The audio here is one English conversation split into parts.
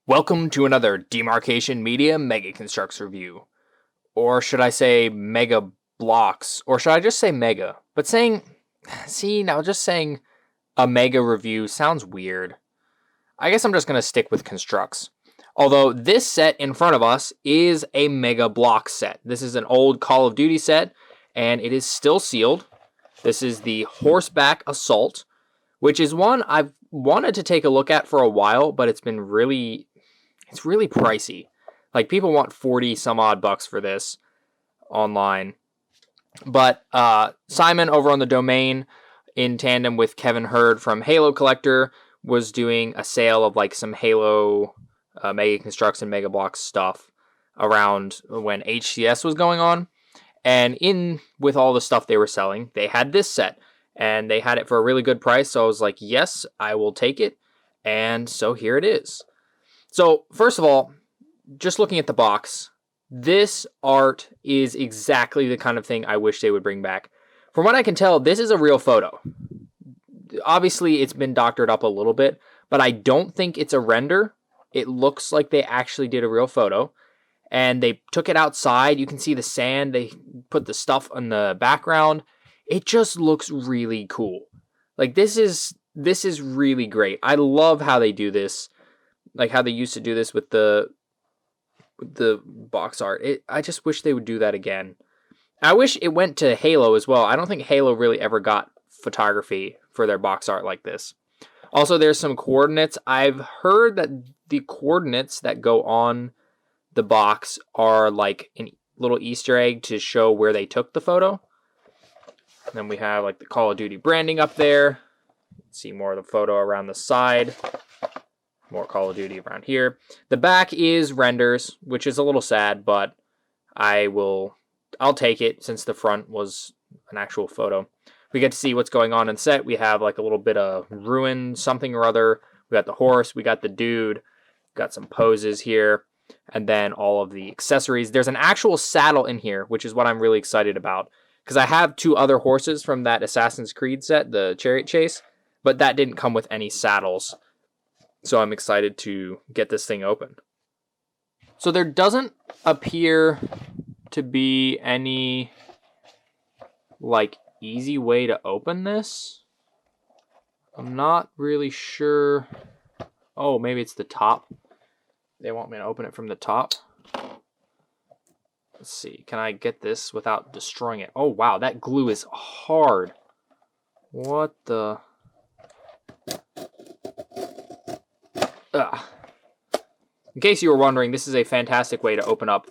Welcome to another Demarcation Media Mega Construx review. Or should I say Mega Bloks? Or should I just say Mega? But just saying a Mega review sounds weird. I guess I'm just going to stick with Construx. Although this set in front of us is a Mega Bloks set. This is an old Call of Duty set, and it is still sealed. This is the Horseback Assault, which is one I've wanted to take a look at for a while, but it's really pricey. Like, people want 40 some odd bucks for this online. But Simon over on the domain, in tandem with Kevin Hurd from Halo Collector, was doing a sale of like some Halo Mega Construx and Mega Bloks stuff around when HCS was going on. And in with all the stuff they were selling, they had this set. And they had it for a really good price. So I was like, yes, I will take it. And so here it is. So first of all, just looking at the box, this art is exactly the kind of thing I wish they would bring back. From what I can tell, this is a real photo. Obviously, it's been doctored up a little bit, but I don't think it's a render. It looks like they actually did a real photo. And they took it outside. You can see the sand. They put the stuff on the background. It just looks really cool. Like, this is really great. I love how they do this. Like how they used to do this with the box art. I just wish they would do that again. I wish it went to Halo as well. I don't think Halo really ever got photography for their box art like this. Also, there's some coordinates. I've heard that the coordinates that go on the box are like a little Easter egg to show where they took the photo. And then we have like the Call of Duty branding up there. See more of the photo around the side. More Call of Duty around here. The back is renders, which is a little sad, but I'll take it since the front was an actual photo. We get to see what's going on in set. We have like a little bit of ruin, something or other. We got the horse, we got the dude, got some poses here, and then all of the accessories. There's an actual saddle in here, which is what I'm really excited about, because I have two other horses from that Assassin's Creed set, the Chariot Chase, but that didn't come with any saddles. So I'm excited to get this thing open. So there doesn't appear to be any like easy way to open this. I'm not really sure. Oh, maybe it's the top. They want me to open it from the top. Let's see. Can I get this without destroying it? Oh, wow. That glue is hard. What the... In case you were wondering, this is a fantastic way to open up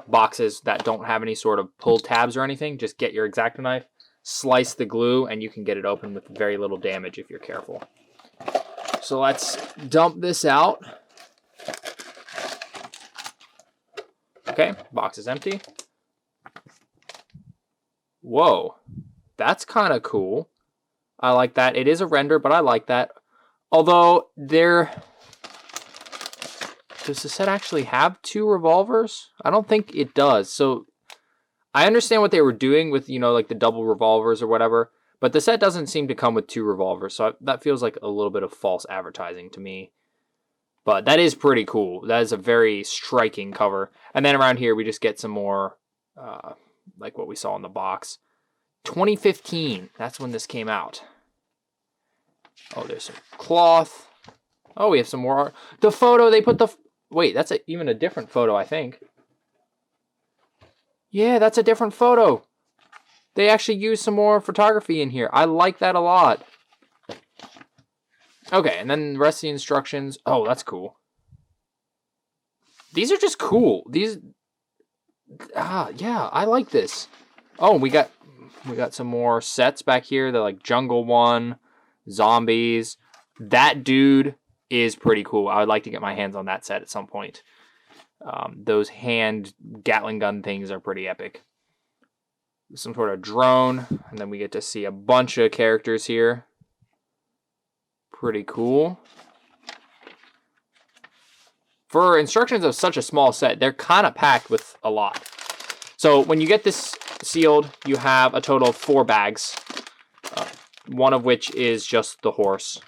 boxes that don't have any sort of pull tabs or anything. Just get your X-Acto knife, slice the glue, and you can get it open with very little damage if you're careful. So let's dump this out. Okay, box is empty. Whoa, that's kind of cool. I like that. It is a render, but I like that. Although does the set actually have two revolvers? I don't think it does. So I understand what they were doing with, like the double revolvers or whatever, but the set doesn't seem to come with two revolvers. So that feels like a little bit of false advertising to me. But that is pretty cool. That is a very striking cover. And then around here, we just get some more, like what we saw in the box. 2015, that's when this came out. Oh, there's some cloth. Oh, we have some more art. The photo, they put the... Wait, that's even a different photo, I think. Yeah, that's a different photo. They actually used some more photography in here. I like that a lot. Okay, and then the rest of the instructions. Oh, that's cool. These are just cool. Yeah, I like this. Oh, we got some more sets back here. They're like Jungle One, Zombies. That dude is pretty cool. I would like to get my hands on that set at some point. Those hand Gatling gun things are pretty epic. Some sort of drone, and then we get to see a bunch of characters here. Pretty cool. For instructions of such a small set, they're kind of packed with a lot. So when you get this sealed, you have a total of 4 bags, one of which is just the horse.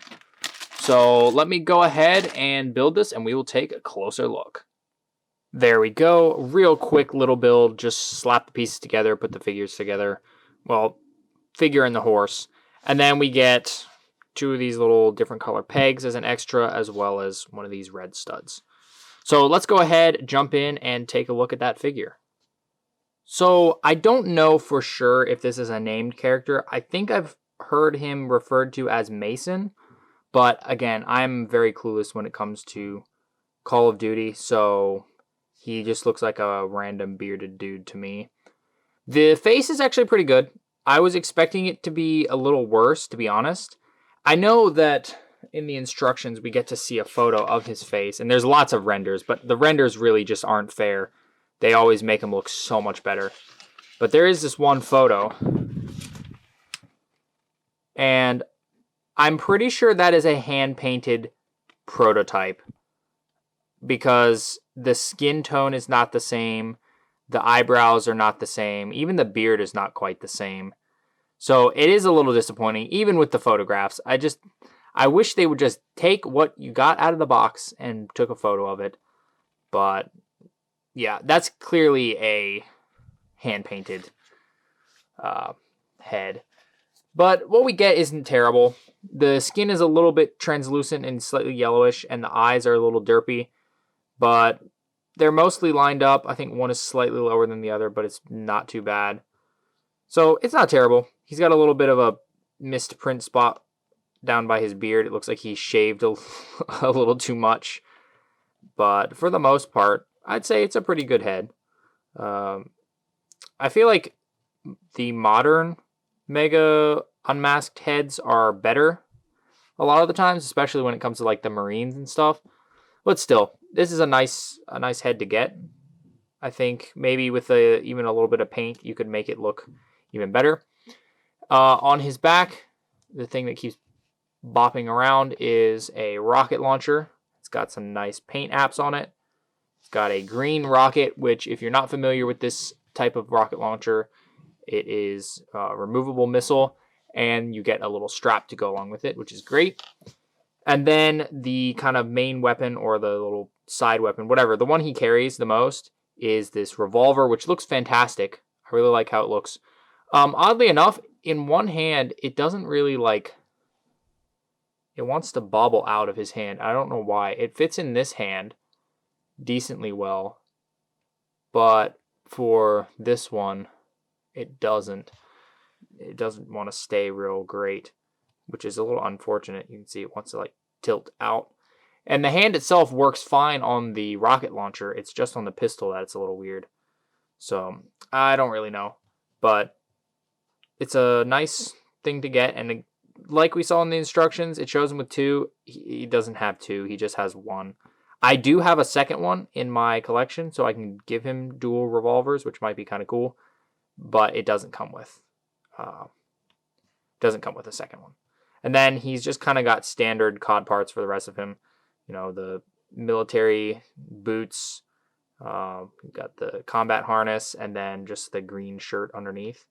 So let me go ahead and build this and we will take a closer look. There we go. Real quick little build. Just slap the pieces together, put the figures together. Well, figure and the horse. And then we get 2 of these little different color pegs as an extra, as well as one of these red studs. So let's go ahead, jump in, and take a look at that figure. So I don't know for sure if this is a named character. I think I've heard him referred to as Mason. But again, I'm very clueless when it comes to Call of Duty. So he just looks like a random bearded dude to me. The face is actually pretty good. I was expecting it to be a little worse, to be honest. I know that in the instructions we get to see a photo of his face, and there's lots of renders, but the renders really just aren't fair. They always make him look so much better. But there is this one photo, and I'm pretty sure that is a hand-painted prototype because the skin tone is not the same. The eyebrows are not the same. Even the beard is not quite the same. So it is a little disappointing, even with the photographs. I wish they would just take what you got out of the box and took a photo of it. But yeah, that's clearly a hand-painted head. But what we get isn't terrible. The skin is a little bit translucent and slightly yellowish, and the eyes are a little derpy. But they're mostly lined up. I think one is slightly lower than the other, but it's not too bad. So it's not terrible. He's got a little bit of a missed print spot down by his beard. It looks like he shaved a little too much. But for the most part, I'd say it's a pretty good head. I feel like the modern Mega unmasked heads are better a lot of the times, especially when it comes to like the Marines and stuff. But still, this is a nice head to get. I think maybe with even a little bit of paint, you could make it look even better. On his back, the thing that keeps bopping around is a rocket launcher. It's got some nice paint apps on it. It's got a green rocket, which if you're not familiar with this type of rocket launcher, it is a removable missile, and you get a little strap to go along with it, which is great. And then the kind of main weapon or the little side weapon, whatever, the one he carries the most is this revolver, which looks fantastic. I really like how it looks. Oddly enough, in one hand, it doesn't really it wants to bobble out of his hand. I don't know why. It fits in this hand decently well, but for this one, it doesn't. It doesn't want to stay real great, which is a little unfortunate. You can see it wants to tilt out. And the hand itself works fine on the rocket launcher. It's just on the pistol that it's a little weird. So I don't really know, but it's a nice thing to get. And like we saw in the instructions, it shows him with 2. He doesn't have 2. He just has 1. I do have a second one in my collection, so I can give him dual revolvers, which might be kind of cool. But it doesn't come with a second one. And then he's just kind of got standard COD parts for the rest of him. You know, the military boots, got the combat harness, and then just the green shirt underneath.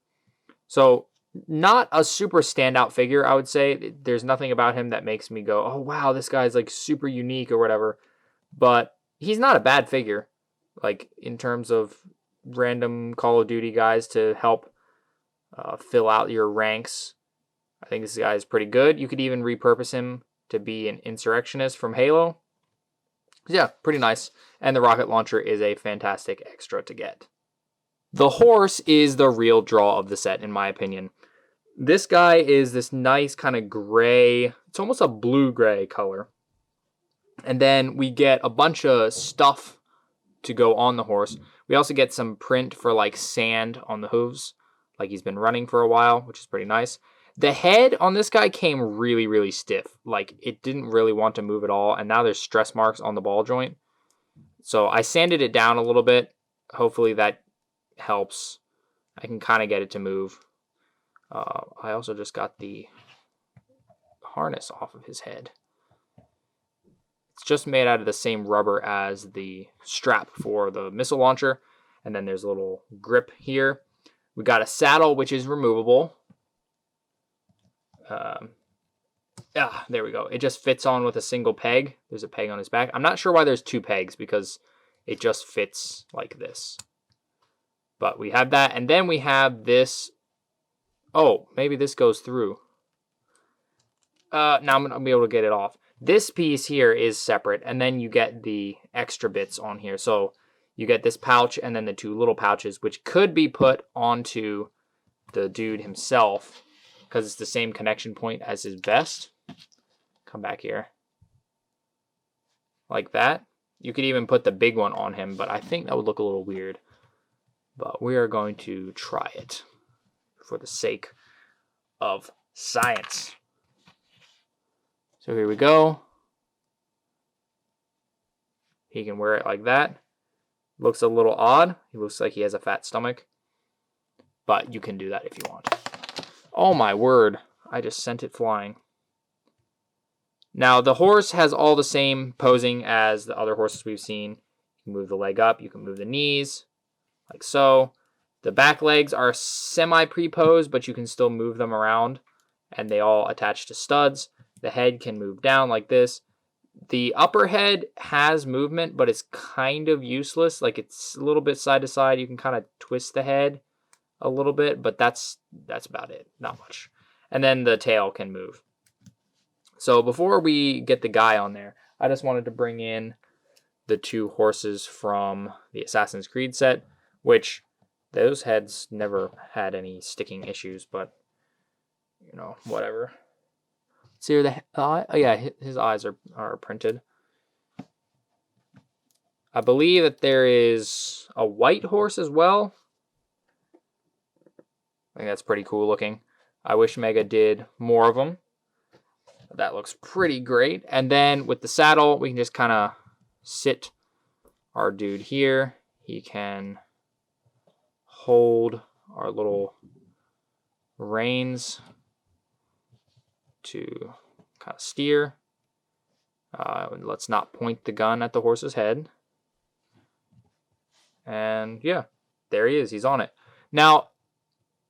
So not a super standout figure, I would say. There's nothing about him that makes me go, oh, wow, this guy's super unique or whatever. But he's not a bad figure, in terms of random Call of Duty guys to help fill out your ranks. I think this guy is pretty good. You could even repurpose him to be an insurrectionist from Halo. Yeah, pretty nice. And the rocket launcher is a fantastic extra to get. The horse is the real draw of the set, in my opinion. This guy is this nice kind of gray, it's almost a blue-gray color. And then we get a bunch of stuff to go on the horse. We also get some print for sand on the hooves, like he's been running for a while, which is pretty nice. The head on this guy came really, really stiff. It didn't really want to move at all, and now there's stress marks on the ball joint. So I sanded it down a little bit. Hopefully that helps. I can kind of get it to move. I also just got the harness off of his head. It's just made out of the same rubber as the strap for the missile launcher. And then there's a little grip here. We got a saddle, which is removable. Ah, there we go. It just fits on with a single peg. There's a peg on his back. I'm not sure why there's 2 pegs because it just fits like this. But we have that. And then we have this. Oh, maybe this goes through. Now I'm going to be able to get it off. This piece here is separate. And then you get the extra bits on here. So you get this pouch and then the 2 little pouches, which could be put onto the dude himself because it's the same connection point as his vest. Come back here. Like that. You could even put the big one on him, but I think that would look a little weird. But we are going to try it for the sake of science. So here we go. He can wear it like that. Looks a little odd. He looks like he has a fat stomach. But you can do that if you want. Oh my word. I just sent it flying. Now the horse has all the same posing as the other horses we've seen. You can move the leg up. You can move the knees. Like so. The back legs are semi-pre-posed, but you can still move them around. And they all attach to studs. The head can move down like this. The upper head has movement, but it's kind of useless. Like it's a little bit side to side. You can kind of twist the head a little bit, but that's about it. Not much. And then the tail can move. So before we get the guy on there, I just wanted to bring in the 2 horses from the Assassin's Creed set, which those heads never had any sticking issues, but you know, whatever. See here the eye? Oh yeah, his eyes are printed. I believe that there is a white horse as well. I think that's pretty cool looking. I wish Mega did more of them. That looks pretty great. And then with the saddle, we can just kind of sit our dude here. He can hold our little reins to kind of steer. Let's not point the gun at the horse's head. And yeah, there he is. He's on it. Now,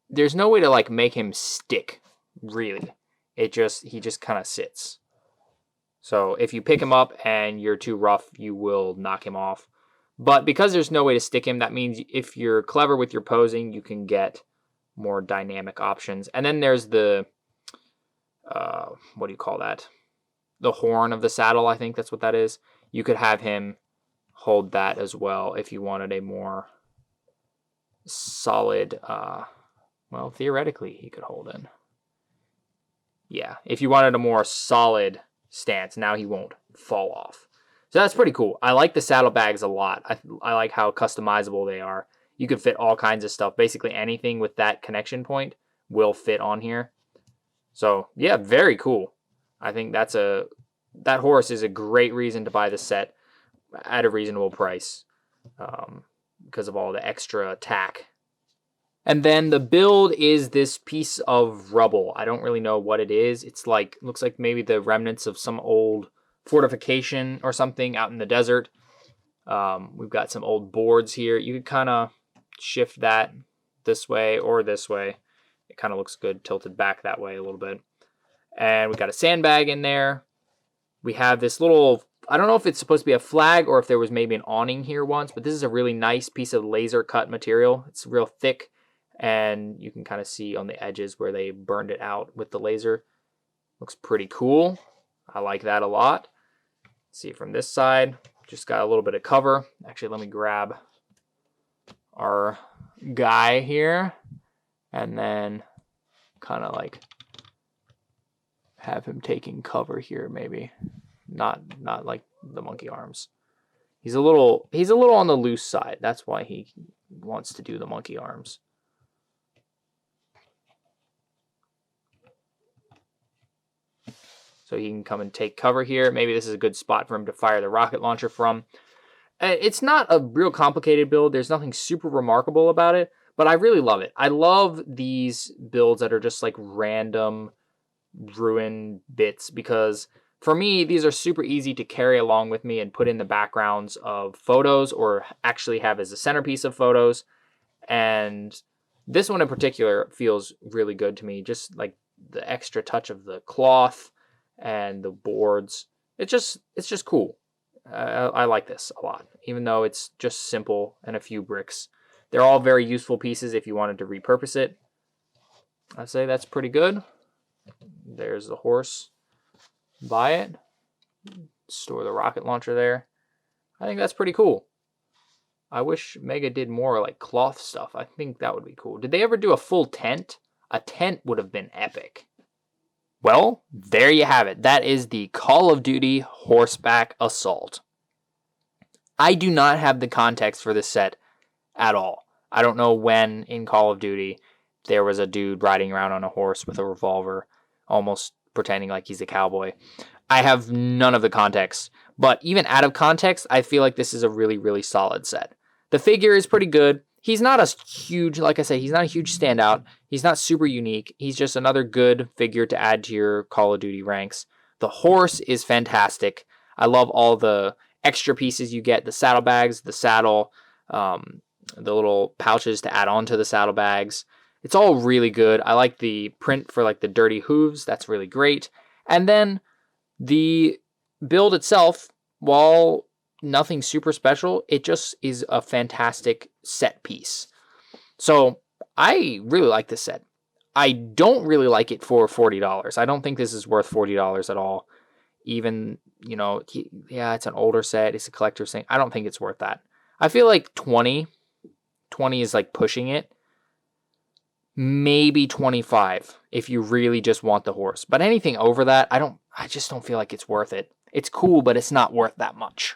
there's no way to like make him stick, really. He just kind of sits. So if you pick him up and you're too rough, you will knock him off. But because there's no way to stick him, that means if you're clever with your posing, you can get more dynamic options. And then there's the what do you call that? The horn of the saddle, I think that's what that is. You could have him hold that as well if you wanted a more solid, well, theoretically he could hold it. Yeah, if you wanted a more solid stance, now he won't fall off. So that's pretty cool. I like the saddlebags a lot. I like how customizable they are. You could fit all kinds of stuff. Basically anything with that connection point will fit on here. So yeah, very cool. I think that horse is a great reason to buy the set at a reasonable price because of all the extra attack. And then the build is this piece of rubble. I don't really know what it is. It's like, looks like maybe the remnants of some old fortification or something out in the desert. We've got some old boards here. You could kind of shift that this way or this way. It kind of looks good tilted back that way a little bit. And we got a sandbag in there. We have this little, I don't know if it's supposed to be a flag or if there was maybe an awning here once, but this is a really nice piece of laser cut material. It's real thick. And you can kind of see on the edges where they burned it out with the laser. Looks pretty cool. I like that a lot. See from this side, just got a little bit of cover. Actually, let me grab our guy here and then kind of like have him taking cover here maybe. Not like the monkey arms. He's a little on the loose side. That's why he wants to do the monkey arms. So he can come and take cover here. Maybe this is a good spot for him to fire the rocket launcher from. It's not a real complicated build. There's nothing super remarkable about it, but I really love it. I love these builds that are just like random ruin bits because for me, these are super easy to carry along with me and put in the backgrounds of photos or actually have as a centerpiece of photos. And this one in particular feels really good to me. Just like the extra touch of the cloth and the boards. It's just cool. I like this a lot, even though it's just simple and a few bricks. They're all very useful pieces if you wanted to repurpose it. I'd say that's pretty good. There's the horse. Buy it. Store the rocket launcher there. I think that's pretty cool. I wish Mega did more like cloth stuff. I think that would be cool. Did they ever do a full tent? A tent would have been epic. Well, there you have it. That is the Call of Duty Horseback Assault. I do not have the context for this set at all. I don't know when in Call of Duty there was a dude riding around on a horse with a revolver, almost pretending like he's a cowboy. I have none of the context, but even out of context, I feel like this is a really, really solid set. The figure is pretty good. He's not a huge, like I say, he's not a huge standout. He's not super unique. He's just another good figure to add to your Call of Duty ranks. The horse is fantastic. I love all the extra pieces you get, the saddlebags, the saddle, the little pouches to add on to the saddlebags. It's all really good. I like the print for like the dirty hooves. That's really great. And then the build itself, while nothing super special, it just is a fantastic set piece. So I really like this set. I don't really like it for $40. I don't think this is worth $40 at all. Even, you know, yeah, it's an older set. It's a collector's thing. I don't think it's worth that. I feel like 20 is like pushing it. Maybe 25 if you really just want the horse. But anything over that, I just don't feel like it's worth it. It's cool, but it's not worth that much.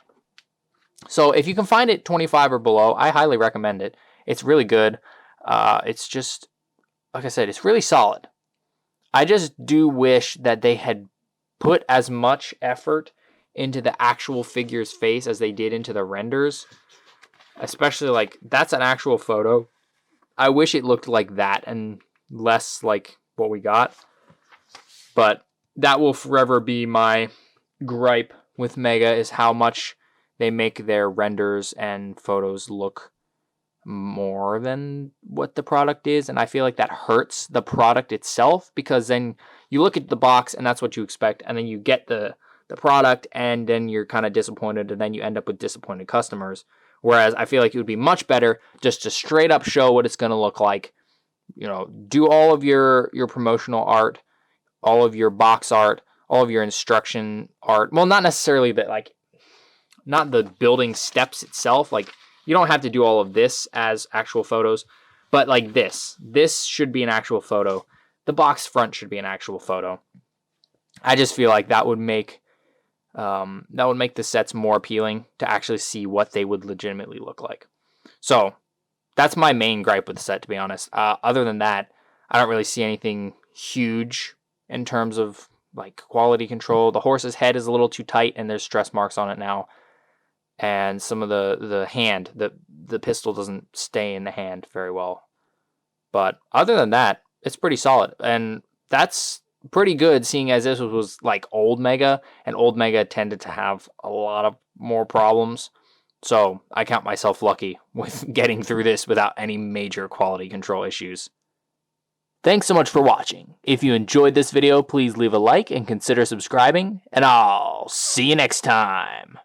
So if you can find it 25 or below, I highly recommend it. It's really good. It's just, like I said, it's really solid. I just do wish that they had put as much effort into the actual figure's face as they did into the renders. Especially, like, that's an actual photo. I wish it looked like that and less like what we got. But that will forever be my gripe with Mega, is how much they make their renders and photos look more than what the product is. And I feel like that hurts the product itself, because then you look at the box and that's what you expect. And then you get the product and then you're kind of disappointed, and then you end up with disappointed customers. Whereas I feel like it would be much better just to straight up show what it's going to look like. You know, do all of your promotional art, all of your box art, all of your instruction art. Well, not necessarily that, like, not the building steps itself. Like, you don't have to do all of this as actual photos, but like this should be an actual photo. The box front should be an actual photo. I just feel like that would make the sets more appealing to actually see what they would legitimately look like. So that's my main gripe with the set, to be honest. Other than that, I don't really see anything huge in terms of like quality control. The horse's head is a little too tight and there's stress marks on it now. And some of the hand, the pistol doesn't stay in the hand very well. But other than that, it's pretty solid. And that's pretty good, seeing as this was like old Mega, and old Mega tended to have a lot of more problems. So I count myself lucky with getting through this without any major quality control issues. Thanks so much for watching. If you enjoyed this video, please leave a like and consider subscribing, and I'll see you next time.